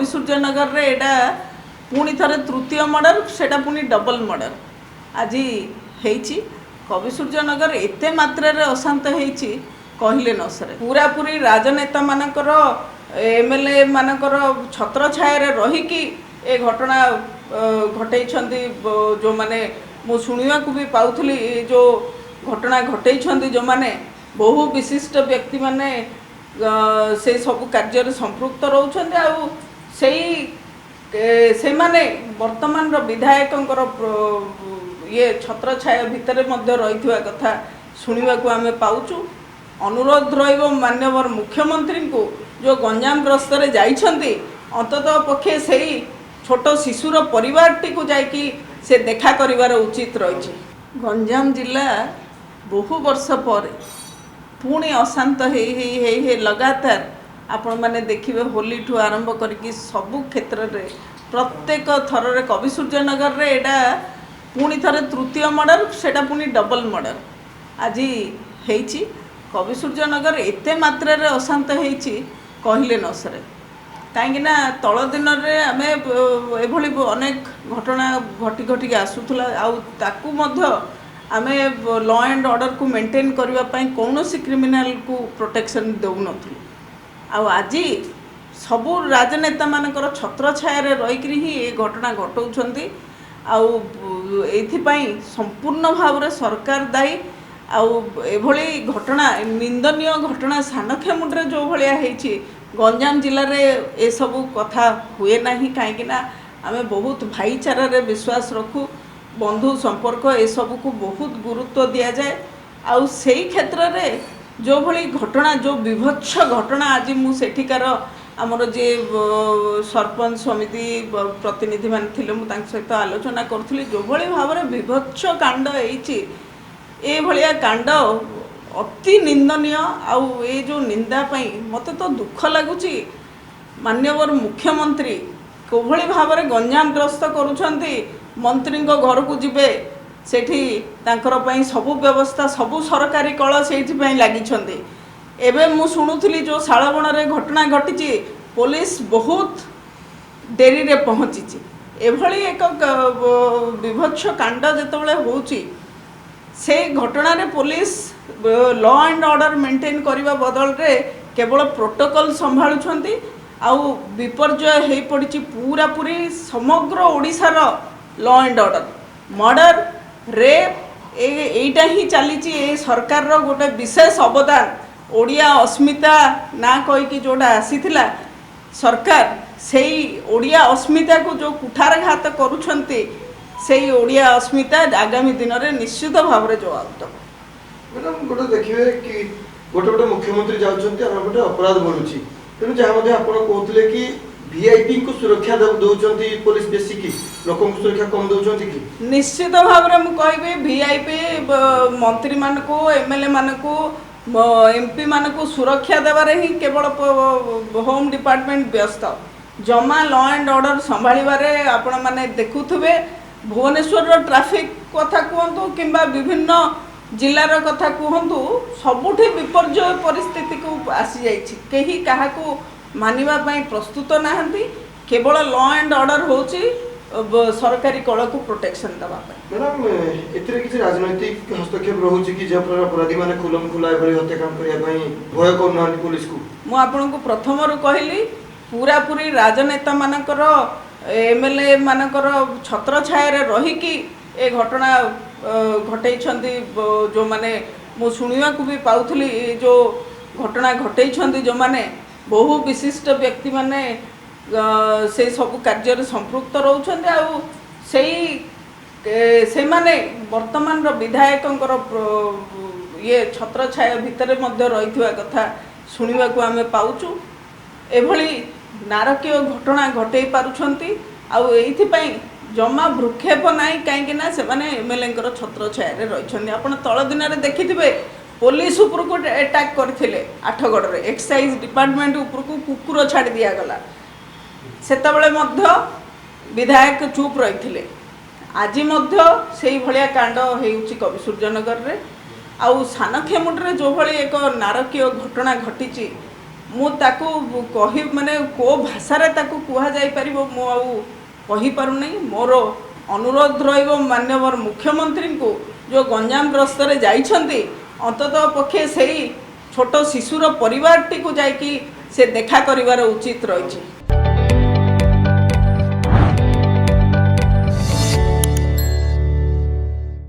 कवि सूर्यनगर रे एटा पुणी थरे तृतीय मर्डर सेटा पुणी डबल मर्डर आज हेची। कवि सूर्यनगर एते मात्रा रे अशांत हेची कहले न सरे। पूरा पूरी राजनेता मानकर एमएलए मानकर छत्र छाया रे रही कि ए घटना घटैछंती जो माने मु सुनिवा को भी पाउथली जो घटना घटैछंती जो माने बहु विशिष्ट व्यक्ति माने से सब कार्य संपृक्त रोचंते आ से माने वर्तमान विधायक ये छत्र छाया भितर मध्य रही कथा शुणा को आम पाचु। अनुरोध रहिबो माननीय मुख्यमंत्री को जो गंजाम ग्रस्त रे जाइछंती अंततः पक्षे से छोट शिशुर परिवार टी को जाइकी से देखा करिवार उचित रही। गंजाम जिला बहु वर्ष पर पुणी अशांत हे लगातार आपण माने देखिबे होली ठू आरंभ करके सबु क्षेत्र रे प्रत्येक थर रे कवि सूर्यनगर रे एटा पुणी थरे तृतीय मर्डर सेटा पुणी डबल मर्डर आज हेची। कवि सूर्यनगर एते मात्रा रे अशांत हेची कहले न सरे। कहीं तल दिन में आम एभली अनेक घटना घटी घटिक आसूला आम लॉ एंड ऑर्डर को मेंटेन करने कौन क्रिमिनाल को प्रोटेक्शन देउन आज सबू राजनेता मानकर छत्र छाया रहीकि ही ये घटना घटाऊँच आईपाई संपूर्ण भाव में सरकार दायी। आभली घटना निंदनीय घटना सानखेमुंडे जो भाया होती गंजाम जिले में ये सबू कथा हुए ना कहीं आम बहुत भाईचारा रे विश्वास रखू बंधु संपर्क ये सब को बहुत गुरुत्व दि जाए। आउ से क्षेत्र में जो भली घटना जो विभत्स घटना आज मुठिकार आमर जे सरपंच समिति प्रतिनिधि मान थिले मु तांक सहित आलोचना करुली जो भली भाव में विभत्स कांड होइछि ए भलिया कांड अति निंदनीय। आउ ये जो निंदा पाई मते तो दुख लगुच माननीय मुख्यमंत्री कोभली भाव में गंजाम ग्रस्त करुछंती मंत्री घर को जिबे सेठी तांकर पई सबु व्यवस्था सबु सरकारी कल से लगी। एबे मु शुणुथली जो शालबण रे घटना घटी पुलिस बहुत डेरी रे पहुँची एभली एक विभत्स कांड जेतबेले होउची से घटना रे police law and order maintain करने बदल रे केवल प्रोटोकॉल संभाळुछंती आउ विपर्जय हो पड़ी पूरा पूरी समग्र ओडिशार law and order murder rape एटा ही चली सरकार रो गोटे विशेष अवदान ओडिया अस्मिता ना कहीकि जोड़ा आसीथिला सरकार से ओडिया अस्मिता को जो कुठारघात करुछंती से ओडिया अस्मिता आगामी दिन में निश्चित भाव में जवाब दो। मैडम गोटे देखिए कि गोटे गोटे मुख्यमंत्री जाउछंती आ गोटे अपराध बढ़ुची तेणु जहाँ मध्य आप कहते कि वीआईपी को सुरक्षा दौरान पुलिस बेसी कि लोक सुरक्षा कम दौरान कि निश्चित भाव में मुझे कहि वीआईपी मंत्री मान को एमएलए मान को एमपी मान को सुरक्षा देवारे ही केवल होम डिपार्टमेंट व्यस्त जमा लॉ एंड ऑर्डर संभाळिबारे आपण माने देखुथुबे भुवनेश्वर ट्रैफिक कथा कहतु कि विभिन्न जिलार कथा कहतु सबुठी विपर्जय परिस्थिति को आसी जाइछि केही काहाकू मानिबा पई प्रस्तुत नाहंती केवल लॉ एंड ऑर्डर होची सरकारी कल को प्रोटेक्शन दबा पई। मैडम एथिरे किछि राजनैतिक हस्तक्षेप रहउछि कि जे अपराधी माने खुलम खुला एभली हत्याकांड करिया पई भय करना पुलिस को मु आपन को प्रथम रु कहली पूरा पूरी राजनेता मानकर एमएलए मानकर छत्र छाया रही कि ए घटना घटैछंती जो माने मु शुणिवा को भी पाउथली जो घटना घटैछंती जो माने बहु विशिष्ट व्यक्ति माने से सब कार्य संपृक्त रोचंते आ से माने वर्तमान विधायक ये छत्र छाया भितर मध्य रही कथा शुणा को आम पाचु एभली नारकीय घटना घटई पारुछंती आउ एइथिपाई जमा भ्रुक्षेप नाई कहीं से एमएलए छत्र छाया रही। आप तल दिन में देखिथे पुलिस उपर को अटैक करथिले आठगढ़ रे एक्साइज डिपार्टमेंट उपर को कुकुर छाड़ दिगला सेतबेले मध्य विधायक चुप रही आज से भाया कांड होउछि कवि सूर्यनगर रे आउ सानखेमुंडे जो भली एक नारकीय घटना घटी ମୁଁ ତାକୁ କହି ମାନେ କେଉଁ ଭାଷାରେ ତାକୁ କୁହାଯାଇପାରିବ ମୁଁ ଆଉ କହିପାରୁନାହିଁ। ମୋର ଅନୁରୋଧ ରହିବ ମାନ୍ୟବର ମୁଖ୍ୟମନ୍ତ୍ରୀଙ୍କୁ ଯେଉଁ ଗଞ୍ଜାମ ଗସ୍ତରେ ଯାଇଛନ୍ତି ଅନ୍ତତଃ ପକ୍ଷେ ସେଇ ଛୋଟ ଶିଶୁର ପରିବାରଟିକୁ ଯାଇକି ସେ ଦେଖା କରିବାର ଉଚିତ ରହିଛି।